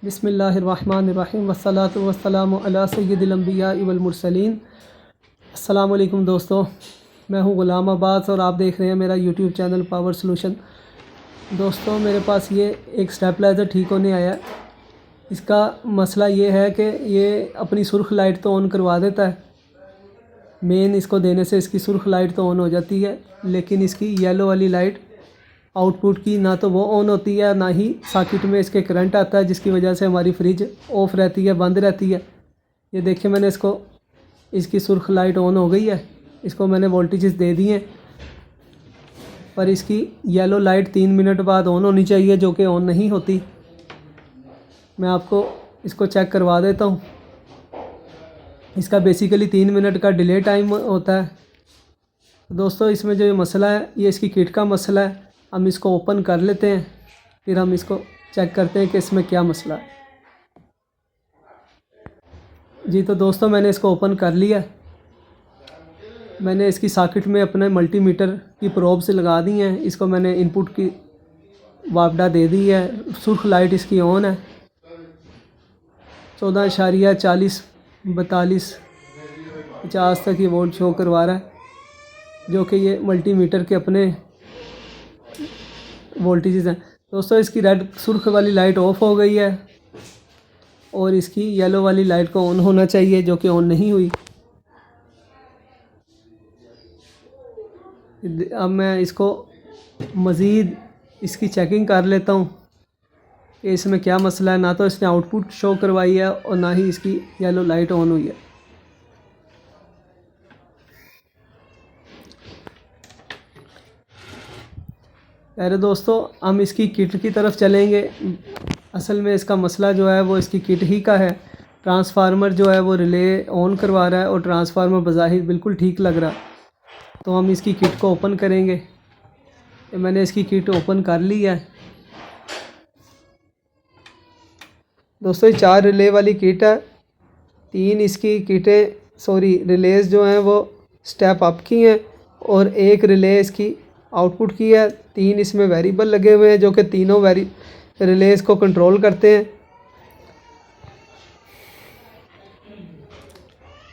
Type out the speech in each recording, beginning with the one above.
बिस्मिल्लाहिर्रहमानिर्रहीम वस्सलातु वस्सलामु अला सय्यिदिल अंबिया वल मुरसलीन। अस्सलाम वालेकुम दोस्तों, मैं हूं ग़ुलाम अब्बास और आप देख रहे हैं मेरा यूट्यूब चैनल पावर सॉल्यूशन। दोस्तों, मेरे पास ये एक स्टेबलाइज़र ठीक होने आया है। इसका मसला ये है कि ये अपनी सुर्ख लाइट तो ऑन करवा देता है, मेन इसको देने से इसकी सुर्ख लाइट तो ऑन हो जाती है, लेकिन इसकी येलो वाली लाइट आउटपुट की ना तो वो ऑन होती है, ना ही सॉकेट में इसके करंट आता है, जिसकी वजह से हमारी फ्रिज ऑफ़ रहती है, बंद रहती है। ये देखिए, मैंने इसकी सुर्ख लाइट ऑन हो गई है, इसको मैंने वोल्टेजेस दे दिए हैं, पर इसकी येलो लाइट 3 मिनट बाद ऑन होनी चाहिए, जो कि ऑन नहीं होती। मैं आपको इसको चेक करवा देता हूँ। इसका बेसिकली 3 मिनट का डिले टाइम होता है। दोस्तों, इसमें जो ये मसला है, ये इसकी किट का मसला है। हम इसको ओपन कर लेते हैं, फिर हम इसको चेक करते हैं कि इसमें क्या मसला है। जी तो दोस्तों, मैंने इसको ओपन कर लिया। मैंने इसकी सॉकेट में अपने मल्टीमीटर की प्रोब से लगा दी हैं। इसको मैंने इनपुट की वापडा दे दी है। सुर्ख लाइट इसकी ऑन है। 14.40 42 50 तक ये वोल्ट शो करवा रहा है, जो कि ये मल्टीमीटर के अपने वोल्टेजेस हैं। दोस्तों, इसकी रेड सुर्ख वाली लाइट ऑफ हो गई है और इसकी येलो वाली लाइट को ऑन होना चाहिए, जो कि ऑन नहीं हुई। अब मैं इसको मज़ीद इसकी चेकिंग कर लेता हूँ कि इसमें क्या मसला है। ना तो इसने आउटपुट शो करवाई है और ना ही इसकी येलो लाइट ऑन हुई है। अरे दोस्तों, हम इसकी किट की तरफ चलेंगे। असल में इसका मसला जो है वो इसकी किट ही का है। ट्रांसफार्मर जो है वो रिले ऑन करवा रहा है और ट्रांसफार्मर बज़ाहिर बिल्कुल ठीक लग रहा। तो हम इसकी किट को ओपन करेंगे। मैंने इसकी किट ओपन कर ली है। दोस्तों, ये 4 रिले वाली किट है। 3 इसकी रिलेज जो हैं वो स्टेप अप की हैं और 1 रिले इसकी आउटपुट की है। 3 इसमें वेरिएबल लगे हुए हैं, जो कि तीनों रिलेज को कंट्रोल करते हैं।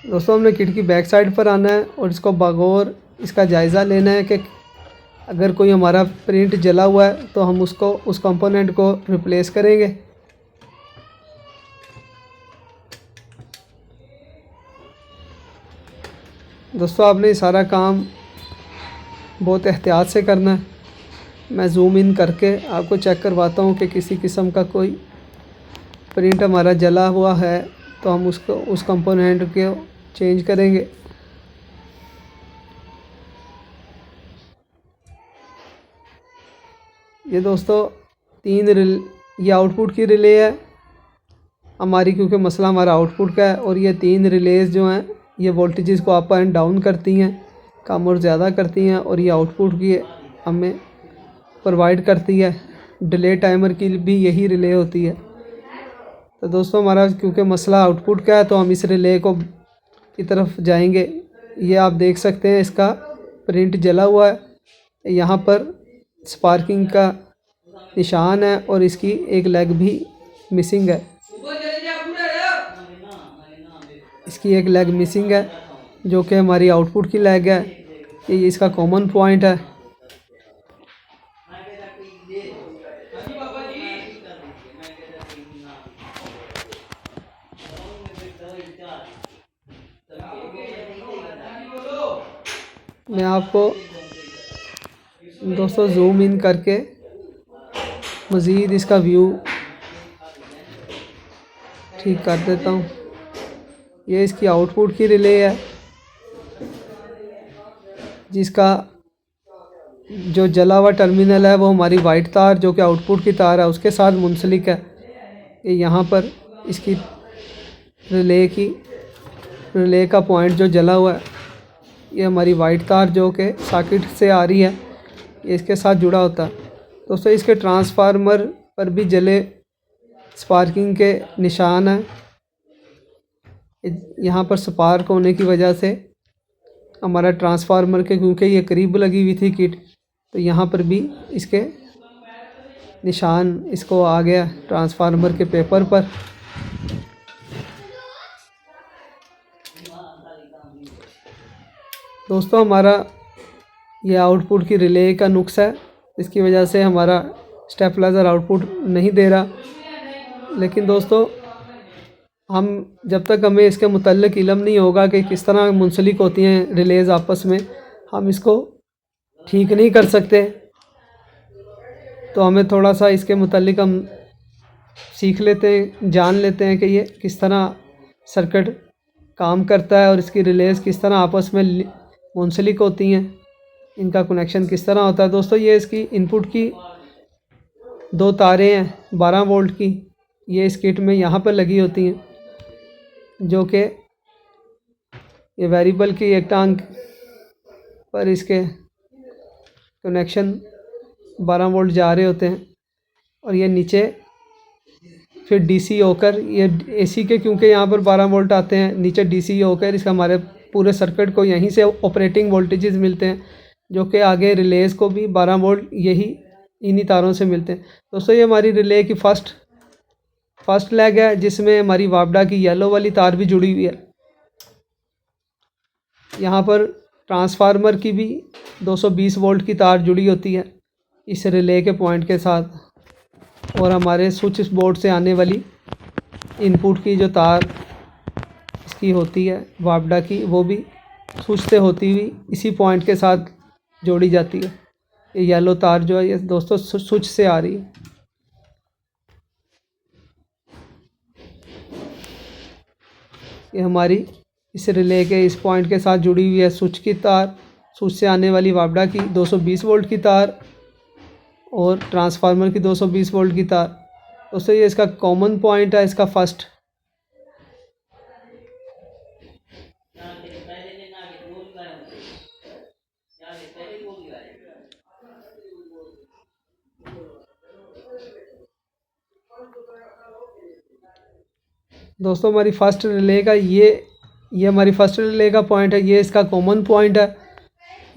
दोस्तों, हमने किट की बैक साइड पर आना है और इसको बगौर इसका जायज़ा लेना है कि अगर कोई हमारा प्रिंट जला हुआ है तो हम उस कंपोनेंट को रिप्लेस करेंगे। दोस्तों, आपने सारा काम बहुत एहतियात से करना है। मैं जूम इन करके आपको चेक करवाता हूँ कि किसी किस्म का कोई प्रिंट हमारा जला हुआ है तो हम उस कंपोनेंट को चेंज करेंगे। ये दोस्तों ये आउटपुट की रिले है हमारी, क्योंकि मसला हमारा आउटपुट का है। और ये 3 रिलेज जो हैं ये वोल्टेजेस को अप एंड डाउन करती हैं, कम और ज़्यादा करती हैं, और ये आउटपुट की हमें प्रोवाइड करती है। डिले टाइमर की भी यही रिले होती है। तो दोस्तों, हमारा क्योंकि मसला आउटपुट का है तो हम इस रिले की तरफ जाएंगे। ये आप देख सकते हैं, इसका प्रिंट जला हुआ है। यहाँ पर स्पार्किंग का निशान है और इसकी एक लेग भी मिसिंग है। इसकी एक लेग मिसिंग है, जो कि हमारी आउटपुट की लेग है। ये इसका कॉमन पॉइंट है। मैं आपको दोस्तों जूम इन करके मज़ीद इसका व्यू ठीक कर देता हूँ। ये इसकी आउटपुट की रिले है, जिसका जो जला हुआ टर्मिनल है वो हमारी वाइट तार, जो कि आउटपुट की तार है, उसके साथ मुंसलिक है। ये यहाँ पर इसकी रिले का पॉइंट जो जला हुआ है, ये हमारी वाइट तार जो कि सॉकेट से आ रही है, ये इसके साथ जुड़ा होता है। दोस्तों, इसके ट्रांसफार्मर पर भी जले स्पार्किंग के निशान हैं। यहाँ पर स्पार्क होने की वजह से हमारा ट्रांसफार्मर के, क्योंकि ये करीब लगी हुई थी किट, तो यहाँ पर भी इसके निशान इसको आ गया ट्रांसफार्मर के पेपर पर। दोस्तों हमारा ये आउटपुट की रिले का नुक्स है, इसकी वजह से हमारा स्टेबलाइज़र आउटपुट नहीं दे रहा। लेकिन दोस्तों हम जब तक हमें इसके मुतल्लिक इल्म नहीं होगा कि किस तरह मुंसलिक होती हैं रिलेज़ आपस में, हम इसको ठीक नहीं कर सकते। तो हमें थोड़ा सा इसके मुतल्लिक हम सीख लेते हैं, जान लेते हैं कि ये किस तरह सर्किट काम करता है और इसकी रिलेज़ किस तरह आपस में मुंसलिक होती हैं, इनका कनेक्शन किस तरह होता है। दोस्तों ये इसकी इनपुट की 2 तारें हैं 12 वोल्ट की, ये इस किट में यहाँ पर लगी होती हैं, जो कि ये वेरिएबल की एक टांग पर इसके कनेक्शन 12 वोल्ट जा रहे होते हैं और ये नीचे फिर डीसी होकर, ये एसी के क्योंकि यहाँ पर 12 वोल्ट आते हैं, नीचे डीसी होकर इसका हमारे पूरे सर्किट को यहीं से ऑपरेटिंग वोल्टेजेस मिलते हैं, जो कि आगे रिलेज़ को भी 12 वोल्ट यही इन्हीं तारों से मिलते हैं। दोस्तों ये हमारी रिले की फर्स्ट लेग है, जिसमें हमारी वापडा की येलो वाली तार भी जुड़ी हुई है। यहाँ पर ट्रांसफार्मर की भी 220 वोल्ट की तार जुड़ी होती है इस रिले के पॉइंट के साथ, और हमारे स्विच बोर्ड से आने वाली इनपुट की जो तार इसकी होती है वापडा की, वो भी स्विच से होती हुई इसी पॉइंट के साथ जोड़ी जाती है। ये येलो तार जो है ये दोस्तों स्विच से आ रही है। ये हमारी इस रिले के इस पॉइंट के साथ जुड़ी हुई है स्विच की तार, स्विच से आने वाली वापडा की 220 वोल्ट की तार और ट्रांसफार्मर की 220 वोल्ट की तार। दोस्तों ये इसका कॉमन पॉइंट है, इसका फर्स्ट। दोस्तों हमारी फर्स्ट रिले का ये हमारी फर्स्ट रिले का पॉइंट है, ये इसका कॉमन पॉइंट है।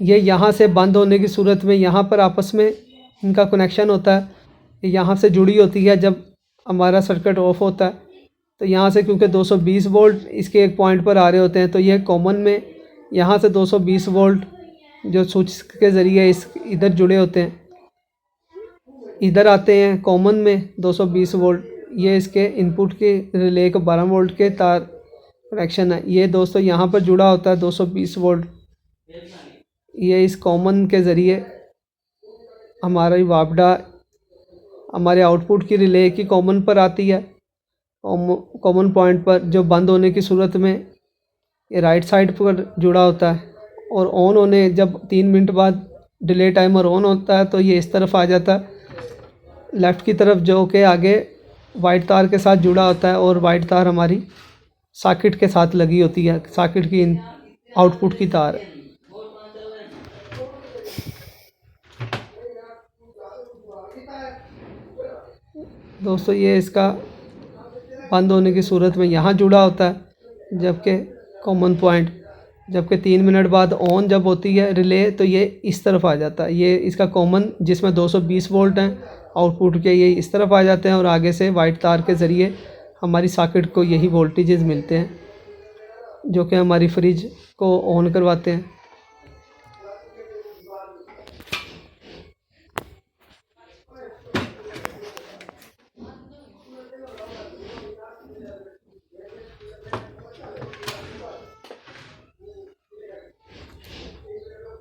ये यहाँ से बंद होने की सूरत में यहाँ पर आपस में इनका कनेक्शन होता है, यहाँ से जुड़ी होती है। जब हमारा सर्किट ऑफ होता है तो यहाँ से क्योंकि 220 वोल्ट इसके एक पॉइंट पर आ रहे होते हैं, तो ये कॉमन में यहाँ से 220 वोल्ट जो स्विच के ज़रिए इस इधर जुड़े होते हैं, इधर आते हैं कॉमन में 220 वोल्ट। ये इसके इनपुट के रिले के 12 वोल्ट के तार कनेक्शन है। ये दोस्तों यहाँ पर जुड़ा होता है 220 वोल्ट। ये इस कॉमन के ज़रिए हमारी वापडा हमारे आउटपुट की रिले की कॉमन पर आती है, कॉमन पॉइंट पर, जो बंद होने की सूरत में ये राइट साइड पर जुड़ा होता है। और ऑन होने जब 3 मिनट बाद डिले टाइमर ऑन होता है तो ये इस तरफ आ जाता है लेफ़्ट की तरफ, जो कि आगे वाइट तार के साथ जुड़ा होता है और वाइट तार हमारी सॉकेट के साथ लगी होती है, सॉकेट की आउटपुट की तार है। दोस्तों ये इसका बंद होने की सूरत में यहाँ जुड़ा होता है, जबकि कॉमन पॉइंट, जबकि 3 मिनट बाद ऑन जब होती है रिले तो ये इस तरफ आ जाता है। ये इसका कॉमन जिसमें 220 वोल्ट हैं आउटपुट के, ये इस तरफ आ जाते हैं और आगे से वाइट तार के ज़रिए हमारी सॉकेट को यही वोल्टेजेस मिलते हैं, जो कि हमारी फ्रिज को ऑन करवाते हैं।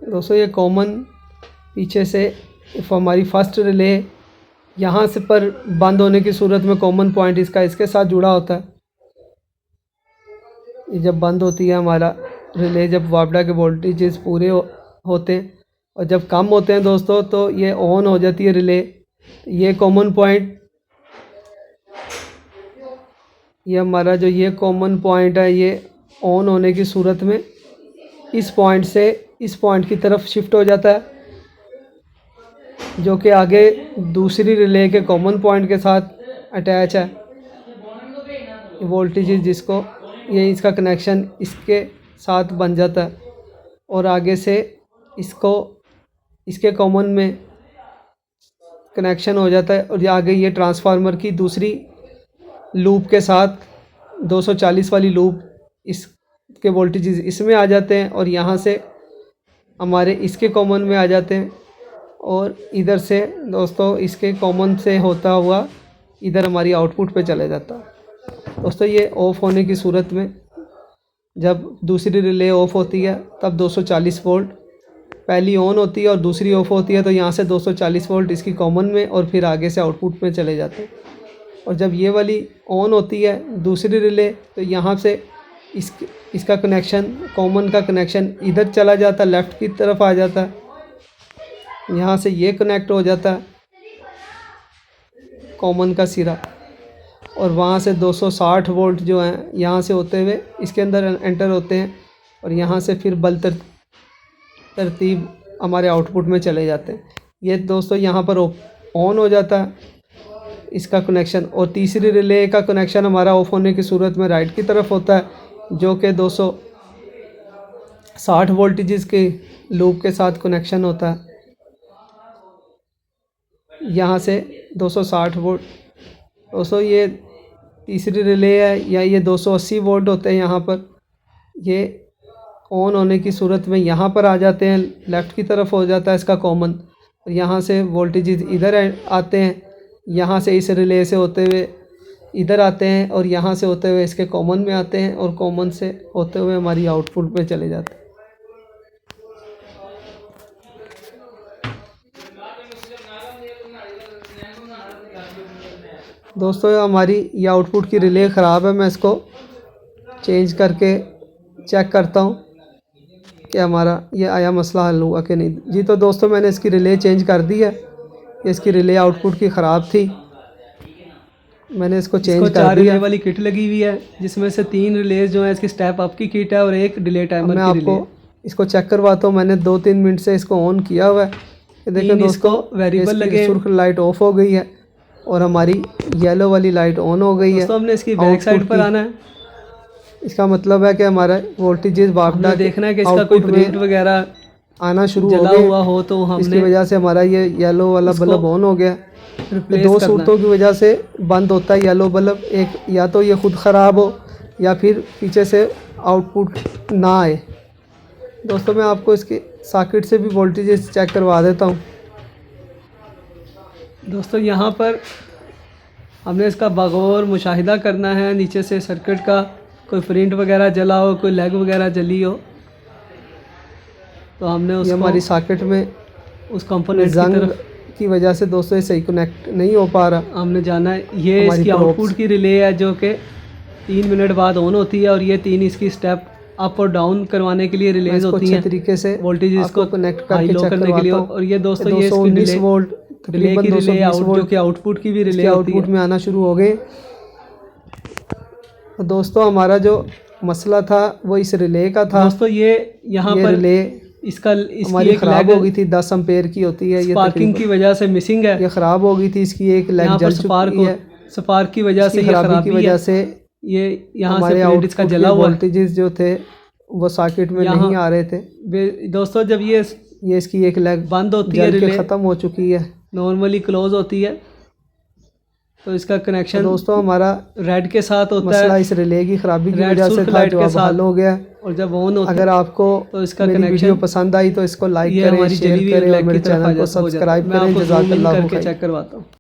दोस्तों ये कॉमन पीछे से हमारी फर्स्ट रिले यहाँ से पर बंद होने की सूरत में कॉमन पॉइंट इसका इसके साथ जुड़ा होता है। ये जब बंद होती है हमारा रिले, जब वापडा के वोल्टेजेस पूरे होते हैं और जब कम होते हैं दोस्तों तो ये ऑन हो जाती है रिले। ये कॉमन पॉइंट, ये हमारा जो ये कॉमन पॉइंट है, ये ऑन होने की सूरत में इस पॉइंट से इस पॉइंट की तरफ शिफ्ट हो जाता है, जो कि आगे दूसरी रिले के कॉमन पॉइंट के साथ अटैच है वोल्टेज, जिसको ये इसका कनेक्शन इसके साथ बन जाता है और आगे से इसको इसके कॉमन में कनेक्शन हो जाता है और आगे ये ट्रांसफार्मर की दूसरी लूप के साथ 240 वाली लूप इसके वोल्टेजेस इसमें आ जाते हैं और यहाँ से हमारे इसके कॉमन में आ जाते हैं और इधर से दोस्तों इसके कॉमन से होता हुआ इधर हमारी आउटपुट पे चले जाता है। दोस्तों ये ऑफ़ होने की सूरत में जब दूसरी रिले ऑफ़ होती है तब 240 वोल्ट, पहली ऑन होती है और दूसरी ऑफ़ होती है तो यहाँ से 240 वोल्ट इसकी कॉमन में और फिर आगे से आउटपुट में चले जाते हैं। और जब ये वाली ऑन होती है दूसरी रिले तो यहाँ से इसका कनेक्शन, कॉमन का कनेक्शन इधर चला जाता है, लेफ़्ट की तरफ आ जाता है, यहाँ से ये कनेक्ट हो जाता है कॉमन का सिरा और वहाँ से 260 वोल्ट जो हैं यहाँ से होते हुए इसके अंदर एंटर होते हैं और यहाँ से फिर बल तरतीब हमारे आउटपुट में चले जाते हैं। ये दोस्तों यहाँ पर ऑन हो जाता है इसका कनेक्शन और तीसरी रिले का कनेक्शन हमारा ऑफ होने की सूरत में राइट की तरफ होता है जो कि 260 वोल्टेजेस के लूप के साथ कनेक्शन होता है। यहाँ से 260 वोल्ट दोस्तों ये तीसरी रिले है या ये 280 वोल्ट होते हैं यहाँ पर, ये ऑन होने की सूरत में यहाँ पर आ जाते हैं, लेफ़्ट की तरफ हो जाता है इसका कॉमन और यहाँ से वोल्टेजेस इधर आते हैं, यहाँ से इस रिले से होते हुए इधर आते हैं और यहाँ से होते हुए इसके कॉमन में आते हैं और कॉमन से होते हुए हमारी आउटपुट पे चले जाते हैं। दोस्तों हमारी ये आउटपुट की रिले ख़राब है, मैं इसको चेंज करके चेक करता हूँ कि हमारा ये आया मसला हल हुआ कि नहीं। जी तो दोस्तों मैंने इसकी रिले चेंज कर दी है, इसकी रिले आउटपुट की ख़राब थी, मैंने इसको चेंज कर दिया। 4 रिले वाली किट लगी हुई है जिसमें से 3 रिलेज जो है इसकी स्टेप अप की किट है और एक डिले टाइमर की रिले। मैं आपको इसको चेक करवाता हूँ, मैंने 2-3 मिनट से इसको ऑन किया हुआ है। देखिए दोस्तों वेरिएबल लगे, सुर्ख लाइट ऑफ हो गई है और हमारी येलो वाली लाइट ऑन हो गई है। दोस्तों हमने इसकी बैक साइड पर आना है, इसका मतलब है कि हमारा वोल्टेजेस वापस देखना है कि इसका कोई प्रिंट वगैरह आना शुरू हो गया हुआ हो तो हमने इसकी वजह से हमारा ये येलो वाला बल्ब ऑन हो गया। 2 सूरतों की वजह से बंद होता है येलो बल्ब, एक या तो ये खुद ख़राब हो या फिर पीछे से आउटपुट ना आए। दोस्तों मैं आपको इसके सॉकेट से भी वोल्टेजेस चेक करवा देता हूँ। दोस्तों यहाँ पर हमने इसका बगौर मुशाहिदा करना है, नीचे से सर्किट का कोई प्रिंट वगैरह जला हो, कोई लेग वगैरह जली हो तो हमने उसको हमारी सॉकेट में उस कंपोनेंट की वजह से दोस्तों ये सही कनेक्ट नहीं हो पा रहा। हमने जाना है ये इसकी आउटपुट की रिले है जो कि 3 मिनट बाद ऑन होती है और ये 3 इसकी स्टेप अप और डाउन करवाने के लिए रिलेज होती हैं तरीके से वोल्टेज इसको कनेक्ट करके चेक करने के लिए। और ये दोस्तों ये इसकी रिले वोल्ट रिले की रिले जो कि आउटपुट की भी रिले आउटपुट में आना शुरू हो गए। तो दोस्तों हमारा जो मसला था वो इस रिले का था। दोस्तों ये यहाँ पर रिले इसकी एक ख़राब हो गई थी, 10 एम्पेयर की होती है, ये स्पार्किंग की वजह से मिसिंग है, ये ख़राब हो गई थी, इसकी एक लेग जल चुकी है। स्पार्क की वजह से, खराबी की वजह से ये यहाँ से इसका जला हुआ वोल्टेजेस जो थे वो सॉकेट में नहीं आ रहे थे। दोस्तों जब ये इसकी एक लेग बंद होती है, रिले ख़त्म हो चुकी है, नॉर्मली क्लोज होती है तो इसका कनेक्शन दोस्तों हमारा रेड के साथ होता है। मसला इस रिले की ख़राबी की वजह से था जो अब हल हो गया। और जब ऑन होता है, अगर आपको तो इसका वीडियो पसंद आई तो इसको लाइक करें, शेयर करें और मेरे चैनल को सब्सक्राइब करें। जज़ाकल्लाह खैर। चेक करवाता हूँ।